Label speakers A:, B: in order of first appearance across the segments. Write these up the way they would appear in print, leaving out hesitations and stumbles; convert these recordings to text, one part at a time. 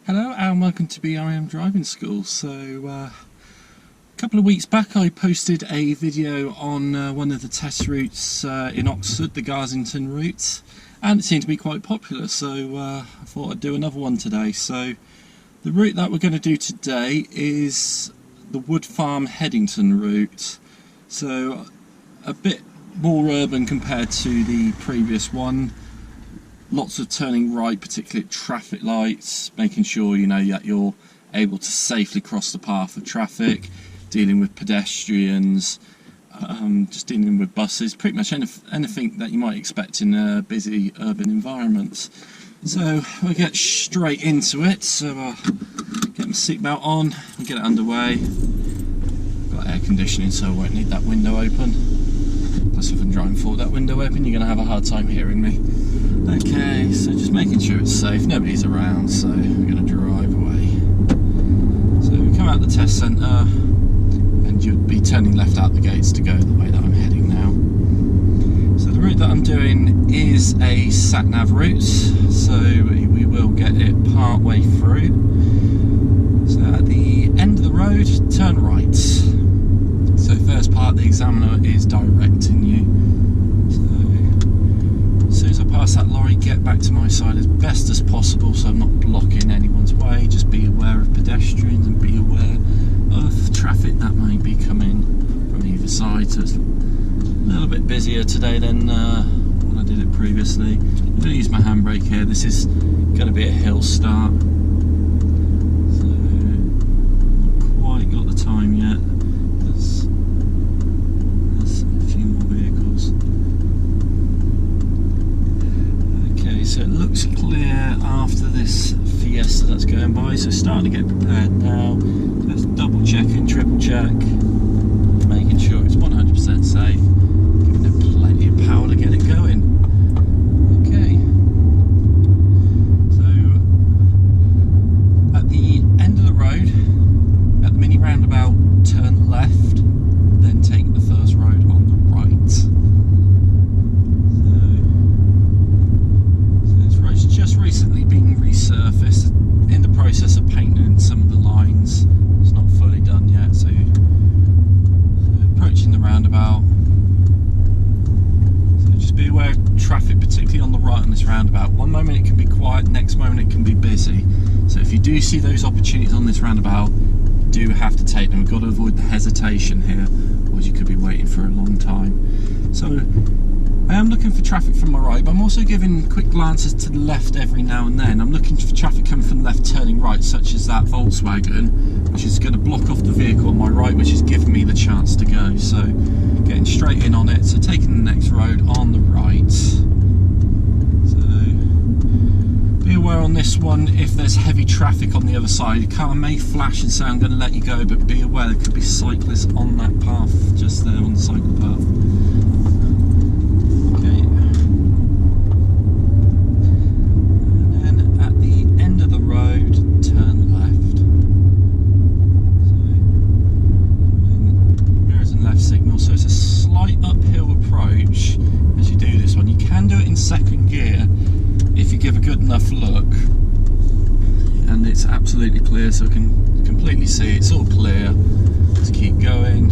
A: Hello and welcome to BRM Driving School. So a couple of weeks back I posted a video on one of the test routes in Oxford, the Headington route, and it seemed to be quite popular, so I thought I'd do another one today. So the route that we're going to do today is the Wood Farm Headington route, so a bit more urban compared to the previous one. Lots of turning right, particularly at traffic lights, making sure that you're able to safely cross the path of traffic, dealing with pedestrians, just dealing with buses, pretty much anything that you might expect in a busy urban environment. So we'll get straight into it. So get my seatbelt on, we'll get it underway. Got air conditioning, so I won't need that window open. Plus if I'm driving forward that window open, you're going to have a hard time hearing me. Okay, so just making sure it's safe, nobody's around, so we're going to drive away. So we come out the test centre, and you'd be turning left out the gates to go the way that I'm heading now. So the route that I'm doing is a sat-nav route, so we will get it part way through. So at the end of the road, turn right. So first part, the examiner is directing you. As soon as I pass that lorry, get back to my side as best as possible so I'm not blocking anyone's way. Just be aware of pedestrians and be aware of traffic that may be coming from either side. So it's a little bit busier today than when I did it previously. I'm going to use my handbrake here. This is going to be a hill start, so not quite got the time yet. There's a few more vehicles. So it looks clear after this Fiesta that's going by, so starting to get prepared now. Just double checking, triple check, making sure it's 100% safe, giving it plenty of power to get it going. Okay, so at the end of the road, at the mini roundabout, turn left, then take the first road on the right. Just recently been resurfaced, in the process of painting some of the lines. It's not fully done yet, so approaching the roundabout. So just be aware of traffic, particularly on the right on this roundabout. One moment it can be quiet, next moment it can be busy. So if you do see those opportunities on this roundabout, you do have to take them. We've got to avoid the hesitation here, or you could be waiting for a long time. So I am looking for traffic from my right, but I'm also giving quick glances to the left every now and then. I'm looking for traffic coming from the left turning right, such as that Volkswagen, which is going to block off the vehicle on my right, which is giving me the chance to go. So getting straight in on it, so taking the next road on the right. So be aware on this one, if there's heavy traffic on the other side, the car may flash and say I'm going to let you go, but be aware there could be cyclists on that path, just there on the cycle path. Second gear if you give a good enough look, and it's absolutely clear, so I can completely see it's all clear. Just keep going,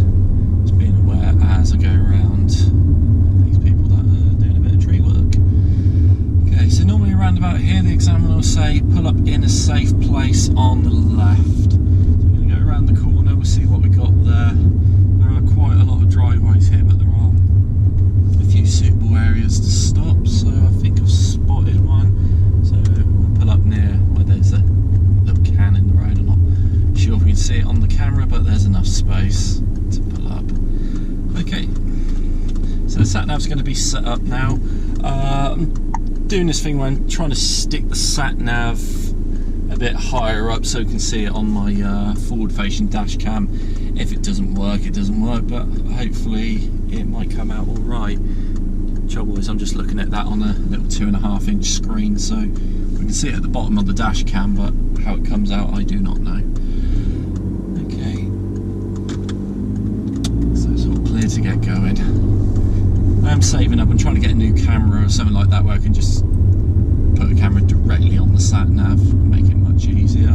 A: just being aware as I go around these people that are doing a bit of tree work. Okay, so normally around about here the examiner will say pull up in a safe place on the left. So we're going to go around the corner, we'll see what we got there. There are quite a lot of driveways here, but there are a few suitable areas to stop, so I think I've spotted one. So we'll pull up near where there's a little can in the road. I'm not sure if we can see it on the camera, but there's enough space to pull up. Okay, so the sat-nav's going to be set up now. I'm doing this thing where I'm trying to stick the sat-nav a bit higher up so you can see it on my forward-facing dash cam. If it doesn't work, it doesn't work, but hopefully it might come out all right. Trouble is I'm just looking at that on a little 2.5-inch screen, so we can see it at the bottom of the dash cam, but how it comes out I do not know. Okay, so it's all clear to get going. I am saving up, I'm trying to get a new camera or something like that where I can just put a camera directly on the sat nav, make it much easier.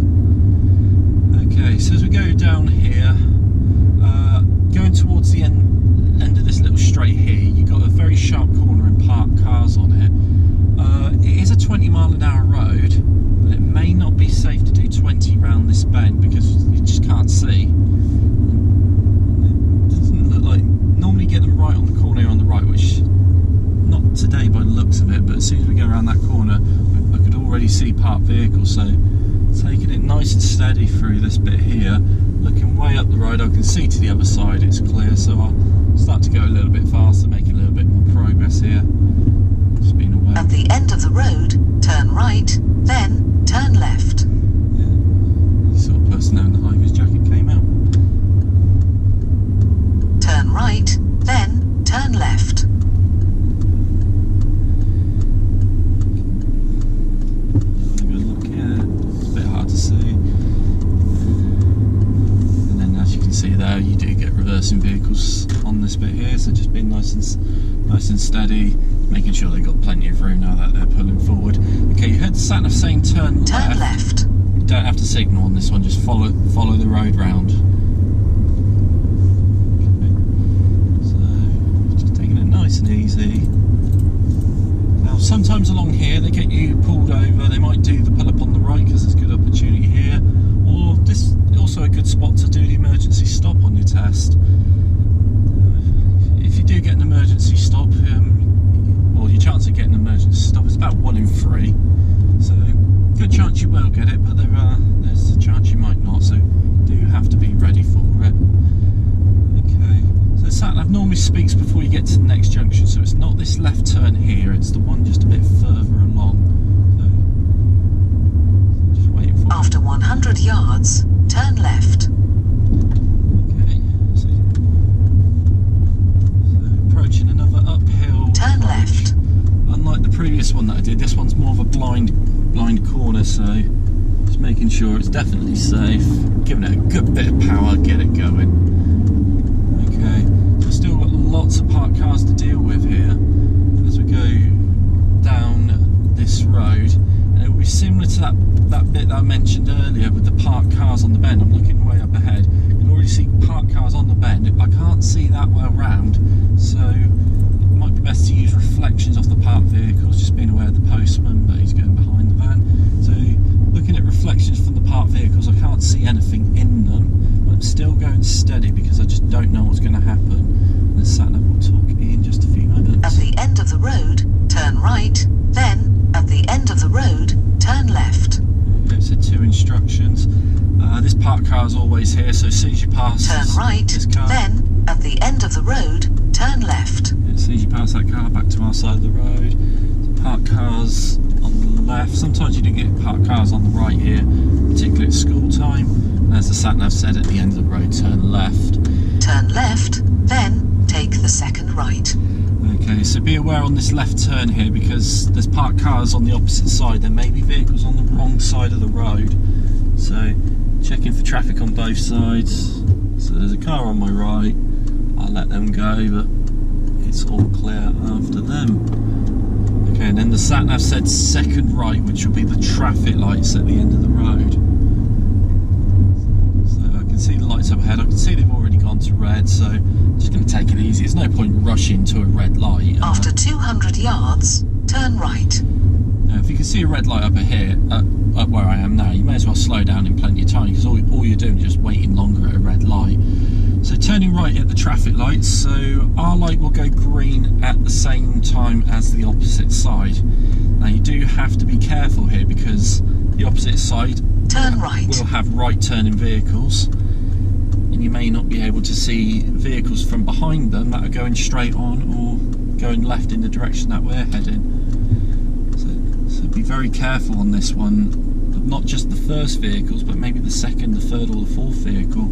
A: parked vehicles, so taking it nice and steady through this bit here, looking way up the road. I can see to the other side it's clear, so I'll start to go a little bit faster, make a little bit more progress here. Just being aware.
B: At the end of the road, turn right, then turn left.
A: Yeah, the sort of person there in the high vis jacket came out.
B: Turn right, then turn left.
A: Have a look here. It's a bit hard to see. And then, as you can see there, you do get reversing vehicles on this bit here. So just being nice and steady, making sure they've got plenty of room now that they're pulling forward. Okay, you heard the sat nav saying turn left.
B: Turn left.
A: You don't have to signal on this one. Just follow the road round. Nice and easy. Now sometimes along here they get you pulled over, they might do the pull up on the right because there's good opportunity here, or this is also a good spot to do the emergency stop on your test. If you do get an emergency stop, well, your chance of getting an emergency stop is about 1 in 3, so good chance you will get it, but there's a chance you might not, so do have to be ready for it. The sat-nav normally speaks before you get to the next junction, so it's not this left turn here, it's the one just a bit further along. So just waiting for
B: After 100 yards, turn left.
A: Okay, so approaching another uphill
B: Turn
A: approach.
B: left.
A: Unlike the previous one that I did, this one's more of a blind corner, so just making sure it's definitely safe, giving it a good bit of power, get it going. Okay, we've still got lots of parked cars to deal with here as we go down this road, and it will be similar to that bit that I mentioned earlier with the parked cars on the bend. I'm looking way up ahead. You can already see parked cars on the bend. I can't see that well round, so it might be best to use reflections off the parked vehicles, just being aware of the postman, but he's going behind the van. So looking at reflections from the parked vehicles, I can't see anything in them. I'm still going steady because I just don't know what's going to happen. And the sat-nav will talk in just a few moments.
B: At the end of the road, turn right, then at the end of the road, turn left.
A: Okay, so 2 instructions. This parked car is always here, so as soon as you pass
B: Turn right,
A: this car,
B: then at the end of the road, turn left.
A: as soon as you pass that car, back to our side of the road. So parked cars on the left. Sometimes you do get parked cars on the right here, particularly at school time. As the sat-nav said, at the end of the road, turn left.
B: Turn left, then take the second right.
A: Okay, so be aware on this left turn here, because there's parked cars on the opposite side. There may be vehicles on the wrong side of the road. So checking for traffic on both sides. So there's a car on my right. I'll let them go, but it's all clear after them. Okay, and then the sat-nav said second right, which will be the traffic lights at the end of the road. See the lights up ahead. I can see they've already gone to red, so I'm just going to take it easy. There's no point rushing to a red light.
B: After 200 yards, turn right.
A: Now, if you can see a red light up here, up where I am now, you may as well slow down in plenty of time, because all you're doing is just waiting longer at a red light. So turning right at the traffic lights, so our light will go green at the same time as the opposite side. Now you do have to be careful here, because the opposite side
B: Turn right.
A: will have right turning vehicles, and you may not be able to see vehicles from behind them that are going straight on or going left in the direction that we're heading. So be very careful on this one, of not just the first vehicles, but maybe the second, the third or the fourth vehicle,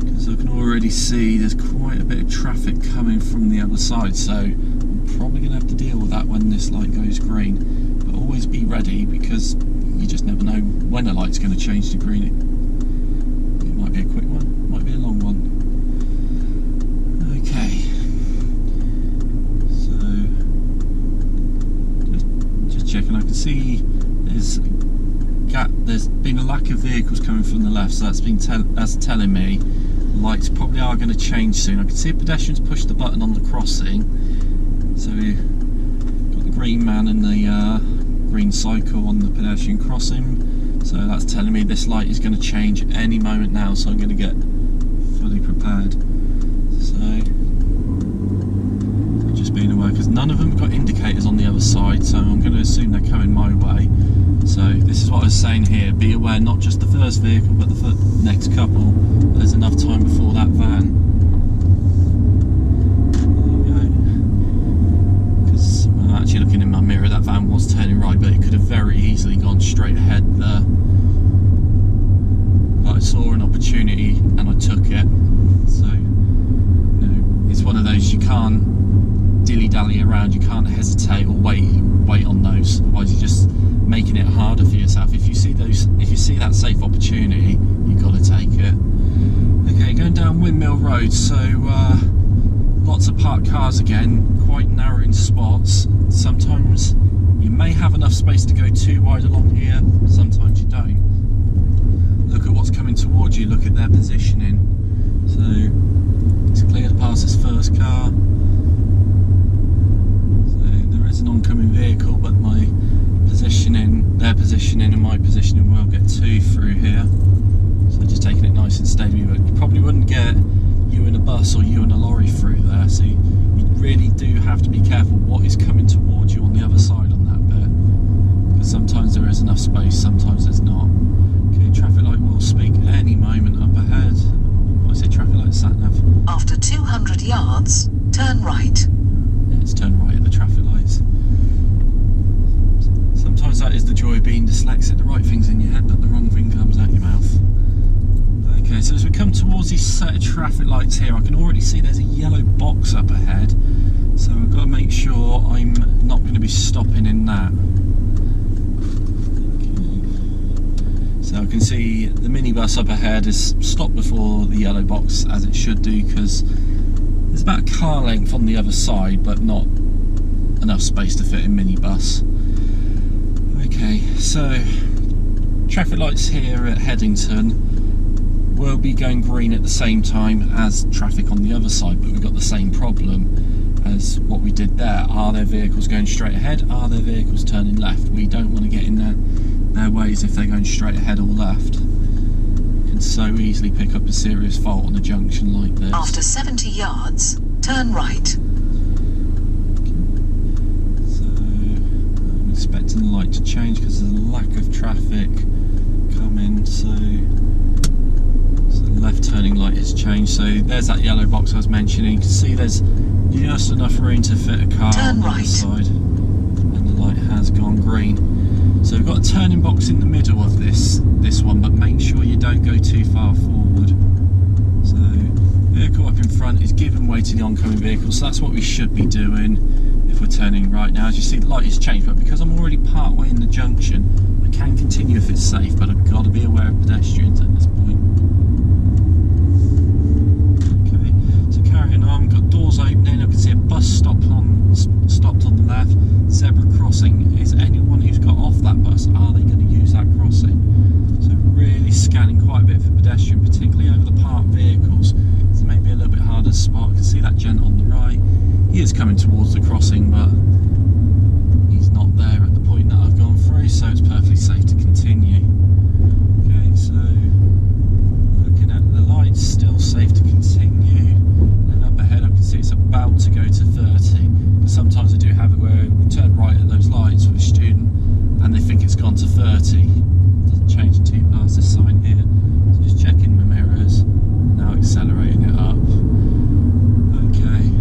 A: because I can already see there's quite a bit of traffic coming from the other side, so I'm probably going to have to deal with that when this light goes green. But always be ready, because you just never know when a light's going to change to green. It might be a quick one, might be a long one. Okay, so just checking. I can see there's been a lack of vehicles coming from the left, so that's telling me lights probably are going to change soon. I can see pedestrians push the button on the crossing, so we've got the green man and the green cycle on the pedestrian crossing, so that's telling me this light is going to change any moment now, so I'm going to get fully prepared. So just being aware, because none of them have got indicators on the other side, so I'm going to assume they're coming my way. So this is what I was saying here, be aware not just the first vehicle but the next couple, there's enough time before that van. There you go. Because I'm actually looking in my mirror, that van was turning right, but it could have very easily gone straight ahead there. But I saw an opportunity and I took it. So, you know, it's one of those, you can't dilly-dally around, you can't hesitate or wait on those, otherwise you're just making it harder for yourself. If you see that safe opportunity, you've got to take it. Okay, going down Windmill Road, so lots of parked cars again, quite narrowing spots. Sometimes you may have enough space to go too wide along here, sometimes you don't. Look at what's coming towards you, look at their positioning. So it's clear to pass this first car. An oncoming vehicle, but my positioning, their positioning and my positioning will get two through here. So just taking it nice and steady. But you probably wouldn't get you in a bus or you in a lorry through there, so you really do have to be careful what is coming towards you on the other side on that bit, because sometimes there is enough space, sometimes there's not. Okay, traffic light will speak any moment up ahead. When I say traffic light, sat nav.
B: After 200 yards, turn right.
A: Yeah, it's turn right at the traffic lights. Sometimes that is the joy of being dyslexic. The right thing's in your head, but the wrong thing comes out your mouth. Okay, so as we come towards these set of traffic lights here, I can already see there's a yellow box up ahead. So I've got to make sure I'm not going to be stopping in that. Okay. So I can see the minibus up ahead is stopped before the yellow box, as it should do, because there's about a car length on the other side, but not enough space to fit in minibus. Okay, so traffic lights here at Headington will be going green at the same time as traffic on the other side, but we've got the same problem as what we did there. Are there vehicles going straight ahead? Are there vehicles turning left? We don't want to get in their ways if they're going straight ahead or left. You can so easily pick up a serious fault on a junction like this.
B: After 70 yards, turn right.
A: Expecting the light to change because there's a lack of traffic coming, so the left turning light has changed. So there's that yellow box I was mentioning. You can see there's just enough room to fit a car on the other side, and the light has gone green. So we've got a turning box in the middle of this one, but make sure you don't go too far forward. So vehicle up in front is giving way to the oncoming vehicle, so that's what we should be doing if we're turning right now. As you see, the light has changed, but because I'm already part way in the junction, I can continue if it's safe, but I've got to be aware of pedestrians at this point. Okay, so carrying on, got doors opening, I can see a bus stopped on the left. Zebra crossing, is anyone who's got off that bus, are they going to use that crossing? So really scanning quite a bit for pedestrian, particularly over the parked vehicles. It's maybe a little bit harder to spot. I can see that gent on the right. He is coming towards the crossing, but he's not there at the point that I've gone through, so it's perfectly safe to continue. Okay, so looking at the lights, still safe to continue. And up ahead I can see it's about to go to 30. But sometimes I do have it where we turn right at those lights with a student and they think it's gone to 30. It doesn't change until you pass this sign here. So just checking my mirrors, now accelerating it up. Okay.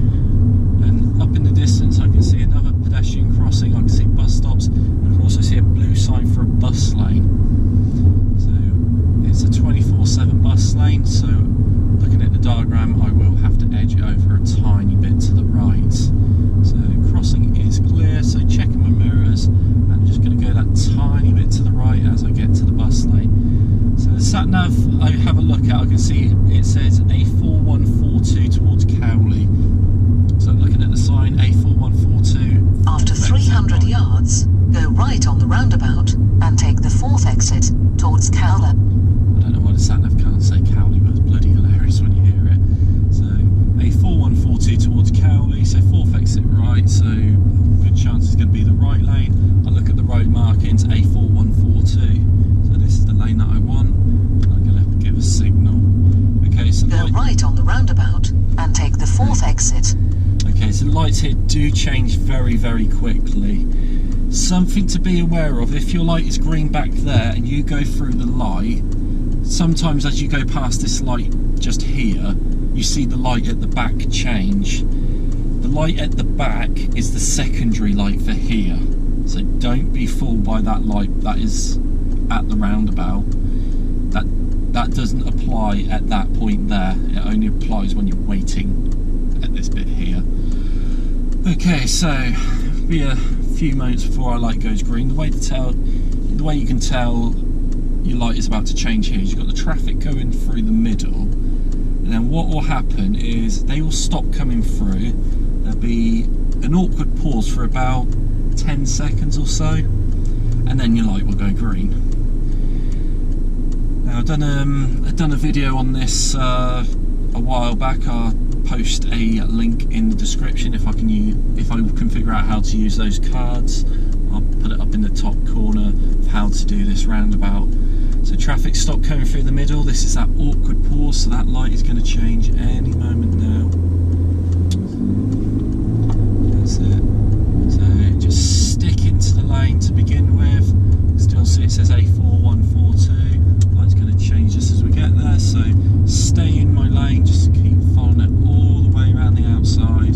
A: Up in the distance I can see another pedestrian crossing, I can see bus stops, and I can also see a blue sign for a bus lane. So it's a 24/7 bus lane, so looking at the diagram I will have to edge it over a tiny bit to the right. So crossing is clear, so checking my mirrors, and I'm just going to go that tiny bit to the right as I get to the bus lane. So the sat nav I have a look at, I can see it says A4142 towards Cowley. So looking at the sign, A4142.
B: After 300 yards, go right on the roundabout and take the 4th exit towards Cowley.
A: I don't know why the sat-nav can't say Cowley, but it's bloody hilarious when you hear it. So A4142 towards Cowley, so 4th exit right, so good chance it's going to be the right lane. I look at the road markings, A4142. So this is the lane that I want. I'm going to give a signal. Okay, so
B: go right on the roundabout and take the 4th exit.
A: Okay, Okay, so the lights here do change very, very quickly. Something to be aware of, if your light is green back there and you go through the light, sometimes as you go past this light just here, you see the light at the back change. The light at the back is the secondary light for here, so don't be fooled by that light that is at the roundabout. That doesn't apply at that point there, it only applies when you're waiting at this bit here. Okay, so it'll be a few moments before our light goes green. The way you can tell your light is about to change here is you've got the traffic going through the middle, and then what will happen is they will stop coming through. There'll be an awkward pause for about 10 seconds or so, and then your light will go green. Now I've done a video on this a while back. I'll post a link in the description if I can figure out how to use those cards. I'll put it up in the top corner of how to do this roundabout. So traffic stop coming through the middle. This is that awkward pause, so that light is going to change any moment now. That's it. So just stick into the lane to begin with. Still see it says A4142. Light's going to change just as we get there, so stay in my lane, just keep following it all the way around the outside.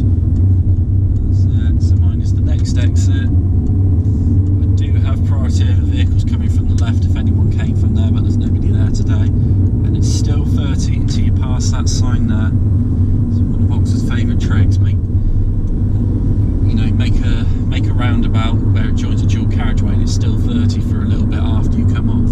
A: That's it. So mine is the next exit. I do have priority over vehicles coming from the left if anyone came from there, but there's nobody there today. And it's still 30 until you pass that sign there. It's one of Oxford's favourite tricks. Make a roundabout where it joins a dual carriageway, and it's still 30 for a little bit after you come off.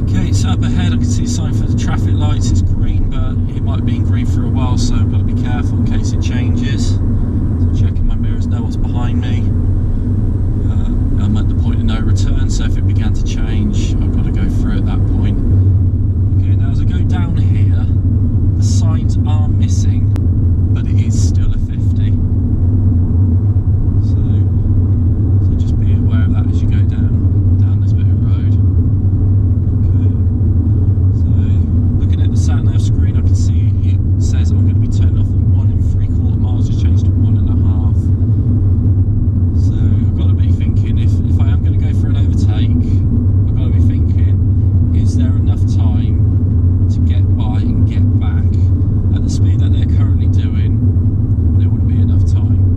A: Okay, so up ahead I can see a sign for the traffic lights. It's green, but it might have been green for a while, so I've got to be careful in case it changes. So checking my mirrors, know what's behind me. I'm at the point of no return, so if it began to change, I've got to go through at that point. Okay, now as I go down here, the signs are missing, but it is still a 50. So just be aware of that as you go down this bit of road. Okay. So looking at the sat nav screen, I can see it says I'm going to be turned off at 1 3/4 miles, just changed to 1.5. So I've got to be thinking, if I am going to go for an overtake, I've got to be thinking, is there enough time to get by and get back? At the speed that they're currently doing, there wouldn't be enough time.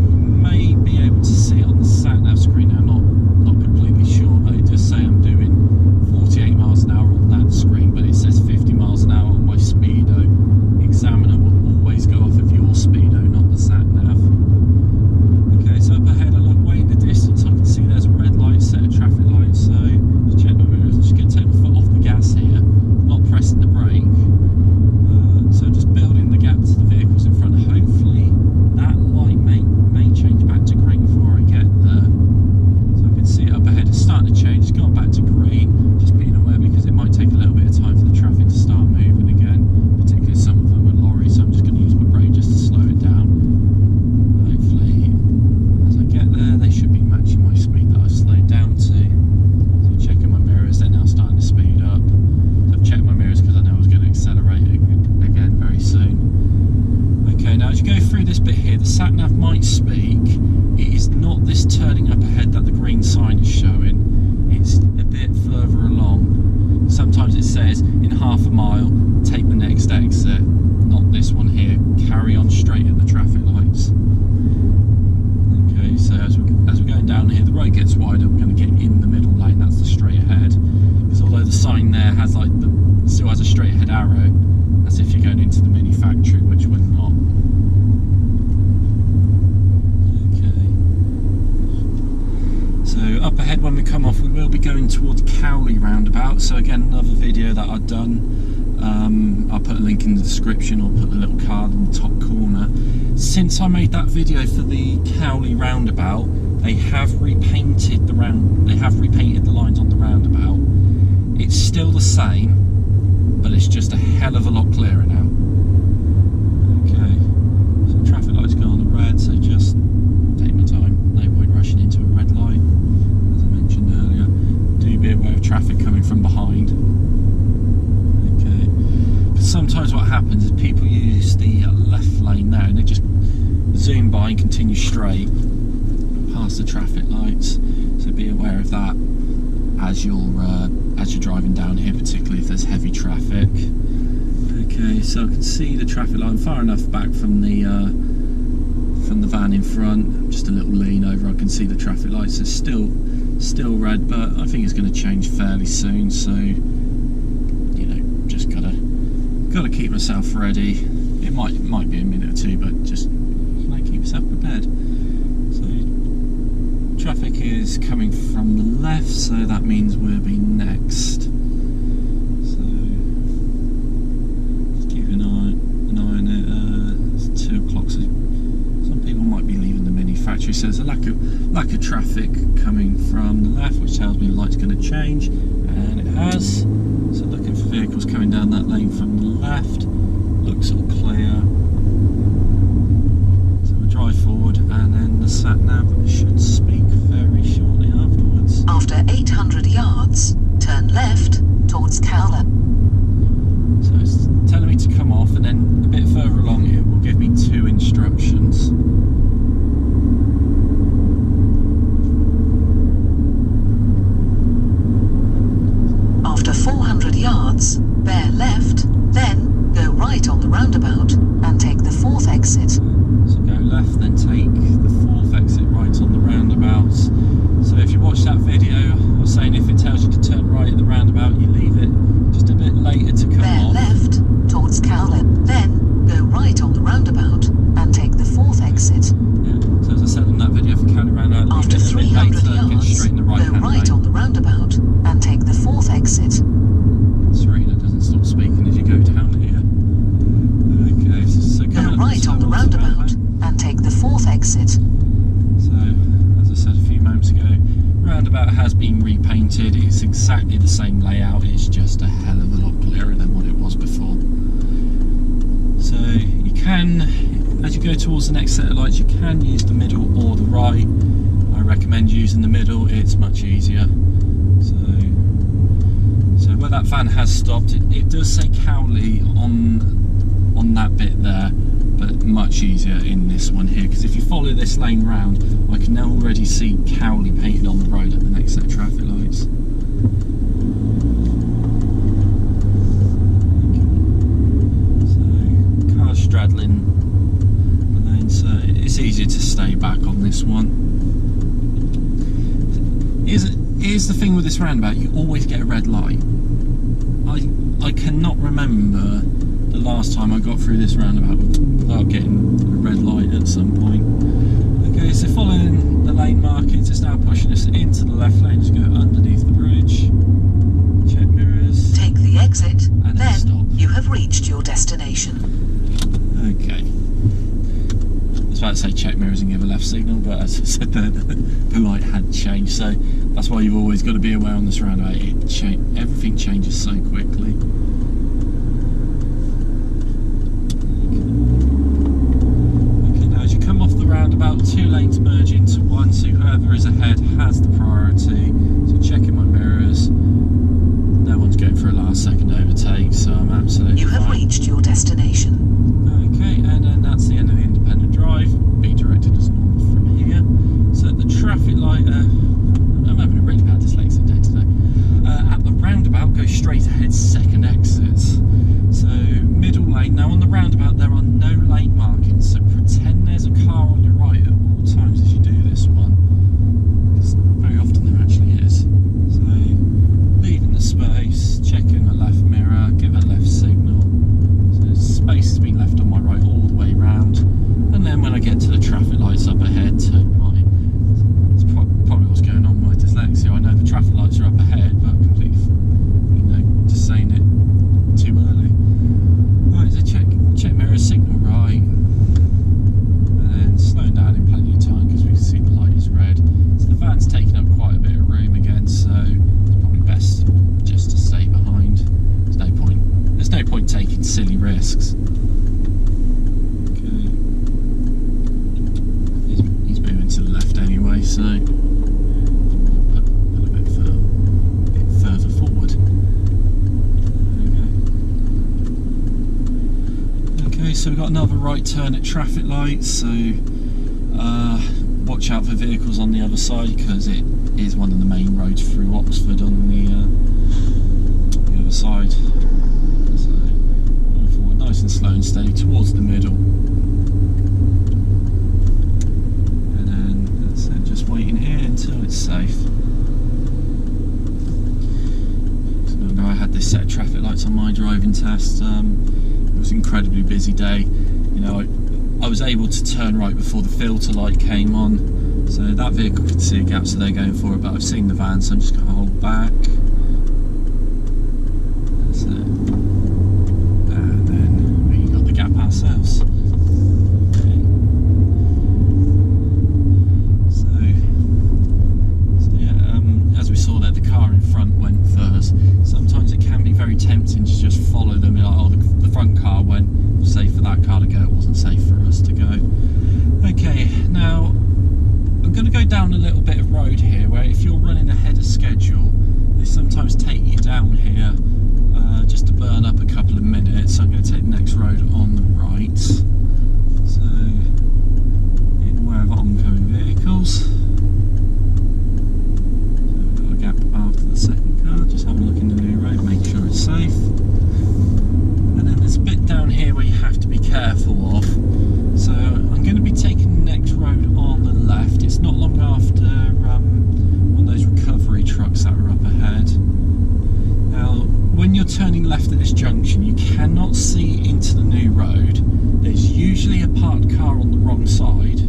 A: You may be able to see it on the sat nav screen now, not completely sure, but it does say I'm doing 48 miles an hour on that screen, but it says 50 miles an hour on my speedo. The examiner will always go off of your speedo, not the sat nav. Okay, so up ahead I look way in the distance, I can see there's a red light, set of traffic lights, so just check my mirrors. I'm just going to take my foot off the gas here, not pressing the brake. So just building the gap to the vehicles in front. Hopefully that light may change back to green before I get there. So I can see it up ahead, it's starting to change, it's gone back to green. Just being aware because it might take a little bit of time for the traffic to start moving again, particularly some of them are lorries, so I'm just going to use my brake just to slow it down. Hopefully as I get there they should be matching my speed that I've slowed down to. So checking my mirrors, they're now starting to speed up. So I've checked my mirrors because I know I was going to accelerate again very soon. Okay, now as you go through this bit here, the sat nav might speak. It is not this turning up ahead that the green sign is showing, it's a bit further along. Sometimes it says in half a mile take the next exit, not this one here, carry on straight at the traffic lights. Okay, so as we're going down here, the road gets wider, we're going to get in the middle lane, that's the straight ahead, because although the sign there has still has a straight ahead arrow, as if you're going into the mini factory, which we're not. Okay. So up ahead when we come off, we will be going towards Cowley roundabout. So again, another video that I've done. I'll put a link in the description or put a little card in the top corner. Since I made that video for the Cowley roundabout, they have repainted the lines on the roundabout. It's still the same, but it's just a hell of a lot clearer now. Okay, so traffic lights go on the red, so just take my time, no point rushing into a red light. As I mentioned earlier, do be aware of traffic coming from behind. Okay, but sometimes what happens is people use lane continues straight past the traffic lights, so be aware of that as you're driving down here, particularly if there's heavy traffic. Okay, so I can see the traffic light. I'm far enough back from the van in front, just a little lean over, I can see the traffic lights are still red, but I think it's going to change fairly soon, so you know, just gotta keep myself ready. It might be a minute or two, but just keep yourself prepared. So traffic is coming from the left, so that means we'll be next. So just keep an eye on it. It's 2 o'clock, so some people might be leaving the mini factory. So there's a lack of traffic coming from the left, which tells me the light's going to change, and it has. So looking for vehicles coming down that lane from the left. Looks all clear. So we'll drive forward, and then the sat nav should speak very shortly afterwards.
B: After 800 yards, turn left towards Cowley.
A: So it's telling me to come off, and then a bit further along it will give me 2 instructions.
B: After 400 yards, bear left, then go right on the roundabout and take the 4th exit.
A: So go left, then take the 4th exit right on the roundabouts. So if you watch that video, I was saying if it tells you to turn right at the roundabout, you leave it just a bit later to come
B: bear
A: off.
B: Left towards Cowley, then go right on the roundabout and take the 4th exit.
A: Yeah. So as I said on that video for Cowley roundabout,
B: After
A: leave it a bit
B: 300
A: later, get
B: yards,
A: straight in the right
B: go
A: hand
B: right
A: lane.
B: on the roundabout and take the 4th exit.
A: Serena doesn't stop speaking as you go down here. Okay, so
B: Go
A: coming up
B: right on the
A: towards
B: roundabout and take the 4th exit.
A: So, as I said a few moments ago, roundabout has been repainted. It's exactly the same layout. It's just a hell of a lot clearer than what it was before. So you can, as you go towards the next set of lights, you can use the middle or the right. I recommend using the middle. It's much easier. So where that van has stopped, it does say Cowley on that bit there, but much easier in this one here, because if you follow this lane round, I can now already see Cowley painted on the road at the next set of traffic lights. So cars straddling the lane, so it's easier to stay back on this one. Here's the thing with this roundabout, you always get a red light. I cannot remember the last time I got through this roundabout without getting a red light at some point. Okay, so following the lane markings, it's now pushing us into the left lane to go underneath the bridge. Check mirrors.
B: Take the exit,
A: And
B: then
A: stop.
B: you have reached your destination.
A: Okay. I was about to say check mirrors and give a left signal, but as I said, the light had changed, so that's why you've always got to be aware on this roundabout. Everything changes so quickly. Okay, now as you come off the roundabout, 2 lanes merge into one, so whoever is ahead has the priority. So checking my mirrors. No one's going for a last second overtake, so I'm absolutely
B: You have
A: fine.
B: reached your destination.
A: Okay, and then that's the end of the independent drive. Be directed as normal from here. So the traffic light, I'm having a really bad dyslexia day today. At the roundabout, go straight ahead, 2nd exit. So middle lane. Now on the roundabout there are no lane markings, so pretend there's a car on your right at all times as you do this one. Because very often there actually is. So leaving the space, checking the left mirror, give a left signal. So space has been left on my right all the way round, and then when I get to the traffic lights up ahead, turn right. That's probably what's going on with my dyslexia. I know the traffic lights are up ahead, but completely, just saying it too early. Right, so check mirror, signal right, and then slowing down in plenty of time because we can see the light is red. So the van's taking up quite a bit of room again, so it's probably best just to stay behind. There's no point taking silly risks. Okay. He's moving to the left anyway, so put a bit further forward. Okay, so we've got another right turn at traffic lights, so watch out for vehicles on the other side, because it is one of the main roads through Oxford on the other side. So going forward nice and slow and steady towards the middle, and then that's it, just waiting here until it's safe. So I had this set of traffic lights on my driving test. It was an incredibly busy day. You know, I was able to turn right before the filter light came on, so that vehicle could see a gap, so they're going for it, but I've seen the van, so I'm just going to hold back. That's it. And then we got the gap ourselves. Okay. So yeah, as we saw there, the car in front went first. Sometimes it can be very tempting to just follow them. You're like, oh, the front car went, safe for that car to go, it wasn't safe for us to go. Okay, now I'm going to go down a little bit of road here where if you're running ahead of schedule, they sometimes take you down here just to burn up a couple of minutes. So I'm going to take the next road on the right, so being aware of oncoming vehicles. So we've got a gap after the second car, just have a look in the new road, make sure it's safe. And then there's a bit down here where you have to be careful of. So I'm going to be taking the next road on the left. It's not long after one of those recovery trucks that are up ahead. Now, when you're turning left at this junction, you cannot see into the new road. There's usually a parked car on the wrong side,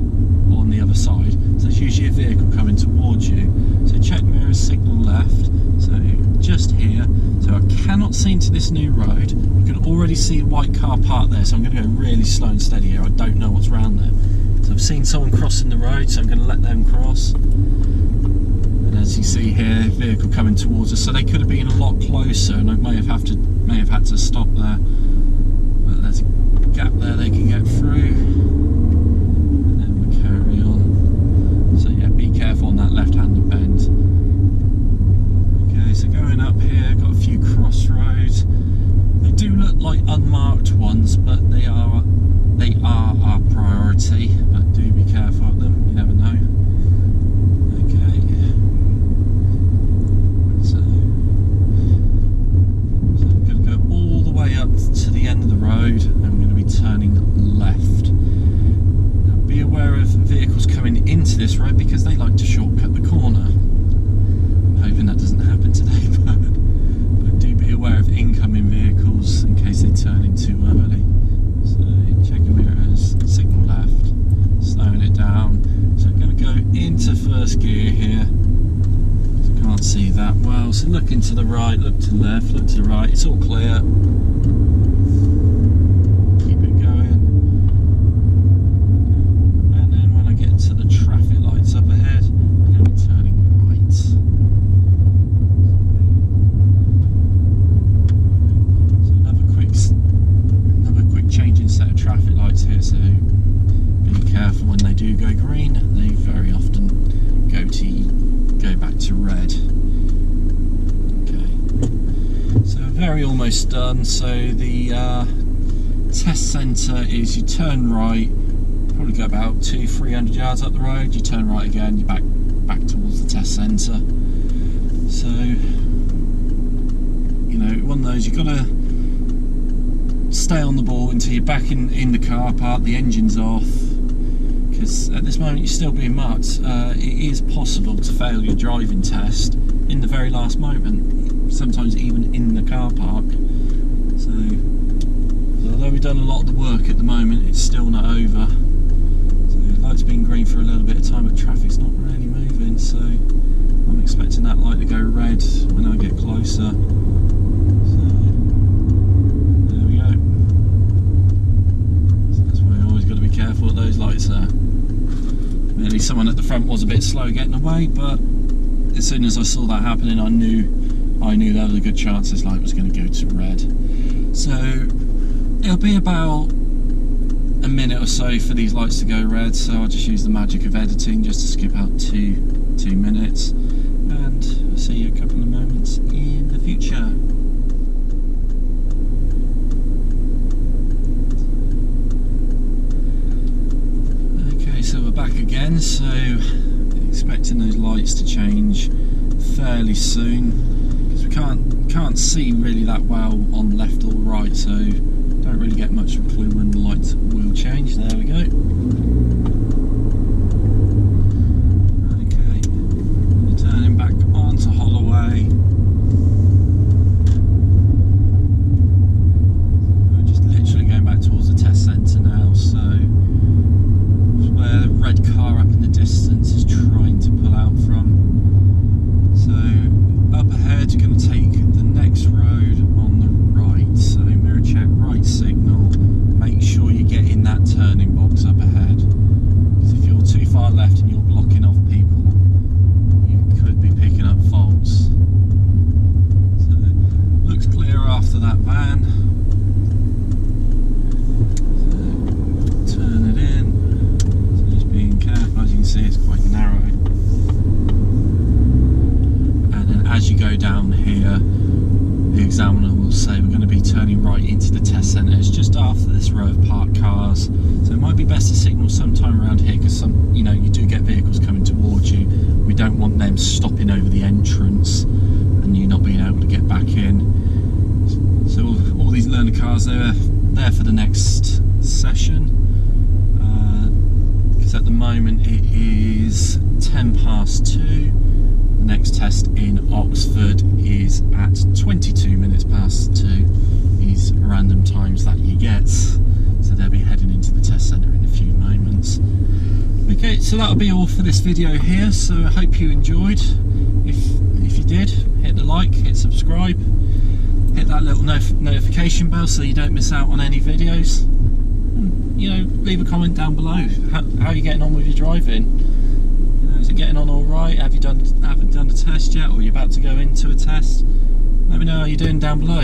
A: or on the other side. So there's usually a vehicle coming towards you. So check mirrors, signal left. So just here. So I cannot see into this new road. You can already see a white car parked there, so I'm going to go really slow and steady here. I don't know what's around there. So I've seen someone crossing the road, so I'm going to let them cross. And as you see here, vehicle coming towards us, so they could have been a lot closer, and I may have had to stop there. But there's a gap there they can get through, and then we carry on. So yeah, be careful on that left-handed bend. Okay, so going up here, got a few crossroads. They do look like unmarked ones, but they are our priority. But do be careful of them, you never know. Okay. So I'm going to go all the way up to the end of the road, and I'm going to be turning left. Now be aware of vehicles coming into this road because they like to shortcut the corner. I'm hoping that doesn't happen today, but do be aware of incoming vehicles in case they turn in too early. So checking mirrors, signal left, slowing it down. So I'm going to go into first gear here. I can't see that well, so look into the right, look to the left, look to the right, it's all clear. Keep it going. And then when I get to the traffic lights up ahead, I'm going to be turning right. So another quick changing set of traffic lights here, so be careful when they do go green. They very often go back to red. Okay, so very almost done. So the test centre is you turn right, probably go about 200-300 yards up the road, you turn right again, you're back towards the test centre. So you know, one of those, you've got to stay on the ball until you're back in the car park, the engine's off, because at this moment you're still being marked. It is possible to fail your driving test in the very last moment, sometimes even in the car park. So although we've done a lot of the work at the moment, it's still not over. So the light's been green for a little bit of time, but traffic's not really moving, so I'm expecting that light to go red when I get closer. Careful what those lights are. Maybe someone at the front was a bit slow getting away, but as soon as I saw that happening, I knew there was a good chance this light was going to go to red. So it'll be about a minute or so for these lights to go red, so I'll just use the magic of editing just to skip out two minutes, and I'll see you a couple of moments in the future. So we're back again. expecting those lights to change fairly soon, because we can't see really that well on left or right, so don't really get much of a clue when the lights will change. There we go. Okay, turning back onto Holloway. We're just literally going back towards the test centre now, so where the red car up in the distance is trying to pull out from. So up ahead, you're going to take the next road on the right, so mirror check, right signal, make sure you get in that turning box up ahead, because if you're too far left and you're blocking off people, you could be picking up faults. So looks clear after that van. So, turn it in. Careful, as you can see it's quite narrow, and then as you go down here the examiner will say we're going to be turning right into the test centre. It's just after this row of parked cars, so it might be best to signal sometime around here, because you do get vehicles coming towards you. We don't want them stopping over the entrance and you not being able to get back in. So all these learner cars, they're there for the next session. At the moment it is 2:10. The next test in Oxford is at 2:22. These random times that you get, so they'll be heading into the test centre in a few moments. Okay, so that'll be all for this video here, so I hope you enjoyed. If you did, hit the like, hit subscribe, hit that little notification bell so you don't miss out on any videos. Leave a comment down below. How are you getting on with your driving? Is it getting on all right? Haven't done a test yet, or are you about to go into a test? Let me know how you're doing down below.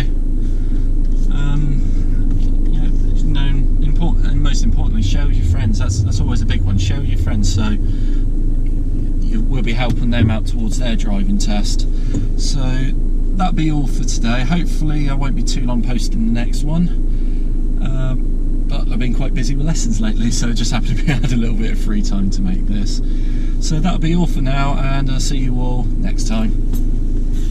A: Important, and most importantly, share with your friends. That's always a big one. Share with your friends, so you will be helping them out towards their driving test. So that'll be all for today. Hopefully I won't be too long posting the next one. But I've been quite busy with lessons lately, so it just happened to be I had a little bit of free time to make this. So that'll be all for now, and I'll see you all next time.